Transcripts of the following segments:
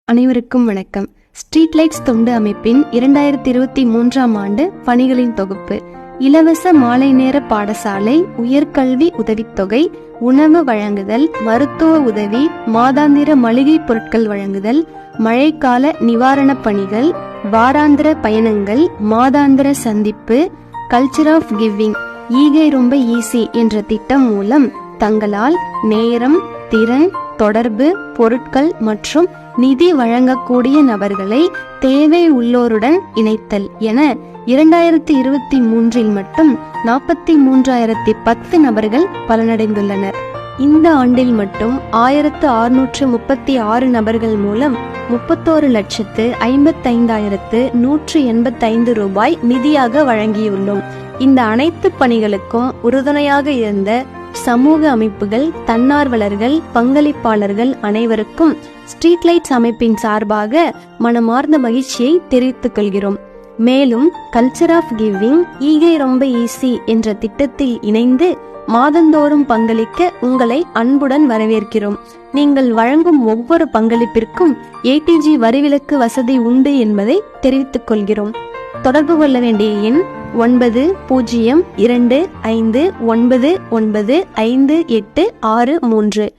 அனைவருக்கும் வணக்கம். Street lights தொண்டு அமைப்பின் 2023ஆம் ஆண்டு பணிகளின் தொகுப்பு. இலவச மாலை நேர பாடசாலை, உயர்கல்வி உதவித்தொகை, உணவு வழங்குதல், மருத்துவ உதவி, மாதாந்திர மளிகை பொருட்கள் வழங்குதல், மழைக்கால நிவாரணப் பணிகள், வாராந்திர பயணங்கள், மாதாந்திர சந்திப்பு, கல்ச்சர் ஆஃப் கிவிங், ஈகை ரொம்ப ஈஸி என்ற திட்டம் மூலம் தங்களால் நேரம், திறன், தொடர்பு, பொருட்கள் மற்றும் நிதி வழங்கக்கூடிய நபர்களை தேவை உள்ளோருடன் இணைத்தல் என 2023இல் மட்டும் 43,010 நபர்கள் பலனடைந்துள்ளனர். இந்த ஆண்டில் மட்டும் 1636 நபர்கள் மூலம் 31,55,185 ரூபாய் நிதியாக வழங்கியுள்ளோம். இந்த அனைத்து பணிகளுக்கும் உறுதுணையாக இருந்த சமூக அமைப்புகள், தன்னார்வலர்கள், பங்களிப்பாளர்கள் அனைவருக்கும் ஸ்ட்ரீட் லைட்ஸ் அமைப்பின் சார்பாக மனமார்ந்த மகிழ்ச்சியை தெரிவித்துக் கொள்கிறோம். மேலும் கல்ச்சர் ஆஃப் கிவிங், ஈகை ரொம்ப ஈஸி என்ற திட்டத்தில் இணைந்து மாதந்தோறும் பங்களிக்க உங்களை அன்புடன் வரவேற்கிறோம். நீங்கள் வழங்கும் ஒவ்வொரு பங்களிப்பிற்கும் ATG வரிவிலக்கு வசதி உண்டு என்பதை தெரிவித்துக் கொள்கிறோம். தொடர்பு கொள்ள வேண்டிய எண் 9025995863.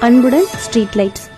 அன்புடன் ஸ்ட்ரீட் லைட்ஸ்.